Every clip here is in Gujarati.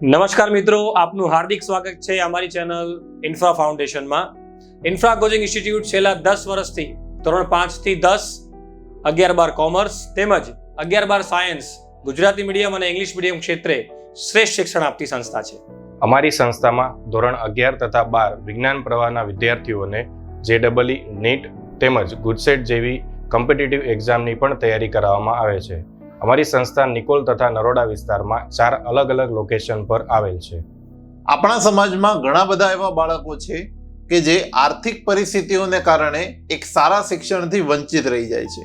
નમસ્કાર મિત્રો, આપનું હાર્દિક સ્વાગત છે અમારી ચેનલ ઇન્ફ્રા ફાઉન્ડેશનમાં. ઇન્ફ્રા કોચિંગ ઇન્સ્ટિટ્યૂટ છેલ્લા 10 વર્ષથી ધોરણ 5 થી 10, 11-12 કોમર્સ તેમજ 11-12 સાયન્સ, ગુજરાતી મીડિયમ અને ઇંગ્લિશ મીડિયમ ક્ષેત્રે શ્રેષ્ઠ શિક્ષણ આપતી સંસ્થા છે. અમારી સંસ્થામાં ધોરણ 11 તથા 12 વિજ્ઞાન પ્રવાહના વિદ્યાર્થીઓને JEE, NEET તેમજ ગુજસેટ જેવી કોમ્પિટિટિવ એક્ઝામની પણ તૈયારી કરાવવામાં આવે છે. અમારી સંસ્થા નિકોલ તથા નરોડા વિસ્તારમાં 4 અલગ અલગ લોકેશન પર આવેલ છે. આપણા સમાજમાં ઘણા બધા એવા બાળકો છે કે જે આર્થિક પરિસ્થિતિઓને કારણે એક સારા શિક્ષણથી વંચિત રહી જાય છે.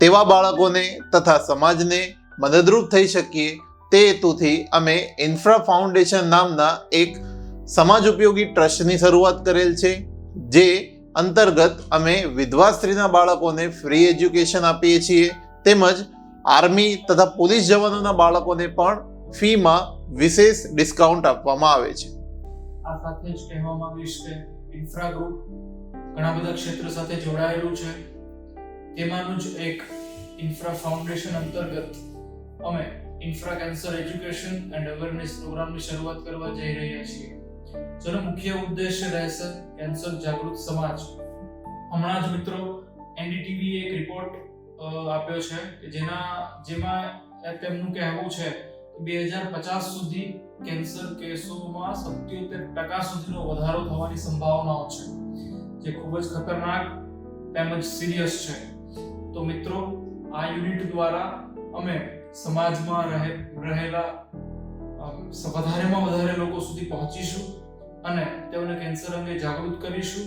તેવા બાળકોને તથા સમાજને મદદરૂપ થઈ શકીએ તે હેતુથી અમે ઇન્ફ્રા ફાઉન્ડેશન નામના એક સમાજ ઉપયોગી ટ્રસ્ટની શરૂઆત કરેલ છે, જે અંતર્ગત અમે વિધવા સ્ત્રીના બાળકોને ફ્રી એજ્યુકેશન આપીએ છીએ તેમજ આર્મી તથા પોલીસ જવાનોના બાળકોને પણ ફીમાં વિશેષ ડિસ્કાઉન્ટ આપવામાં આવે છે. આ સાથે જ કહેવા માંગીશ કે ઇન્ફ્રા ગ્રુપ ઘણા બધા ક્ષેત્ર સાથે જોડાયેલું છે. તેમાંનું જ એક ઇન્ફ્રા ફાઉન્ડેશન અંતર્ગત અમે infra cancer education and awareness પ્રોગ્રામની શરૂઆત કરવા જઈ રહ્યા છીએ, જેનો મુખ્ય ઉદ્દેશ્ય રહેશે કેન્સર જાગૃત સમાજ. હમણાં જ મિત્રો NDTV એક રિપોર્ટ આપ્યો છે કે જેમાં તેમનું કહેવું છે કે 2050 સુધી કેન્સર કેસોમાં 77% સુધીનો વધારો થવાની સંભાવનાઓ છે, જે ખૂબ જ ખતરનાક તેમજ સિરિયસ છે. તો મિત્રો, આ યુનિટ દ્વારા અમે સમાજમાં રહેલા વધારેમાં વધારે લોકો સુધી પહોંચીશું અને તેઓને કેન્સર અંગે જાગૃત કરીશું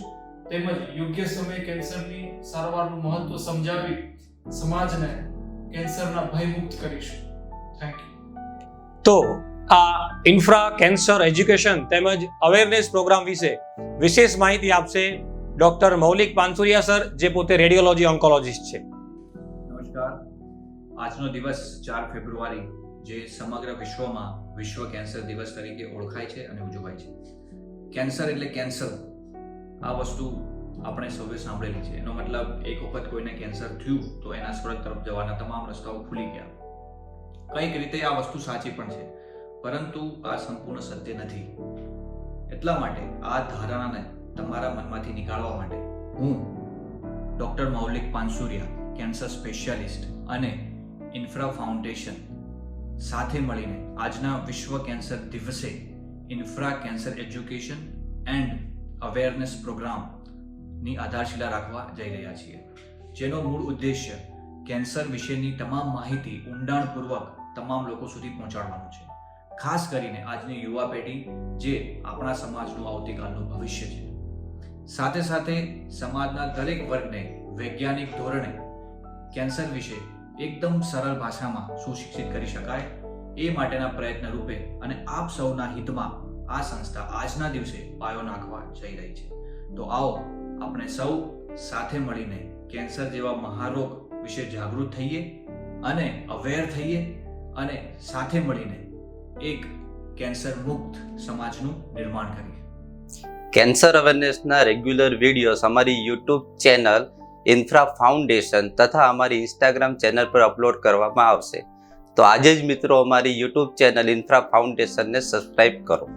તેમજ યોગ્ય સમયે કેન્સરની સારવારનું મહત્વ સમજાવી સમાજને કેન્સરના ભયમુક્ત કરીશું. Thank you. તો આ ઇન્ફ્રા કેન્સર એજ્યુકેશન તેમજ અવેરનેસ પ્રોગ્રામ વિશે વિશેષ માહિતી આપશે ડોક્ટર મૌલિક પાનસુરિયા સર, જે પોતે રેડિયોલોજી ઓન્કોલોજિસ્ટ છે. નમસ્કાર. આજનો દિવસ 4 ફેબ્રુઆરી જે સમગ્ર વિશ્વમાં વિશ્વ કેન્સર દિવસ તરીકે ઓળખાય છે અને ઉજવાય છે. કેન્સર એટલે કેન્સર, આ વસ્તુ આપણે સૌએ સાંભળેલી છે. એનો મતલબ એક વખત કોઈને કેન્સર થયું તો એના સ્વર્ગ તરફ જવાના તમામ રસ્તાઓ ખુલી ગયા. કંઈક રીતે આ વસ્તુ સાચી પણ છે, પરંતુ આ સંપૂર્ણ સત્ય નથી. એટલા માટે આ ધારણાને તમારા મનમાંથી નીકાળવા માટે હું ડોક્ટર મૌલિક પાનસુરિયા, કેન્સર સ્પેશિયાલિસ્ટ અને ઇન્ફ્રા ફાઉન્ડેશન સાથે મળીને આજના વિશ્વ કેન્સર દિવસે infra cancer education and awareness પ્રોગ્રામની આધારશિલા રાખવા જઈ રહ્યા છીએ, જેનો મૂળ ઉદ્દેશ્ય કેન્સર વિશેની તમામ માહિતી ઊંડાણપૂર્વક તમામ લોકો સુધી પહોંચાડવાનું છે. ખાસ કરીને આજની યુવા પેઢી, જે આપણા સમાજનું આવતીકાલનું ભવિષ્ય છે. સાથે સાથે સમાજના દરેક વર્ગને વૈજ્ઞાનિક ધોરણે કેન્સર વિશે એકદમ સરળ ભાષામાં સુશિક્ષિત કરી શકાય એ માટેના પ્રયત્ન રૂપે અને આપ સૌના હિતમાં આ સંસ્થા આજના દિવસે પાયો નાખવા જઈ રહી છે. તો આવો આપણે સૌ સાથે મળીને કેન્સર જેવા મહારોગ વિશે જાગૃત થઈએ અને અવેર થઈએ અને સાથે મળીને એક કેન્સર મુક્ત સમાજનું નિર્માણ કરીએ. કેન્સર અવેરનેસના રેગ્યુલર વિડીયોઝ અમારી યુટ્યુબ ચેનલ ઇન્ફ્રા ફાઉન્ડેશન તથા અમારી ઇન્સ્ટાગ્રામ ચેનલ પર અપલોડ કરવામાં આવશે. તો આજે જ મિત્રો અમારી યુટ્યુબ ચેનલ ઇન્ફ્રા ફાઉન્ડેશનને સબસ્ક્રાઇબ કરો.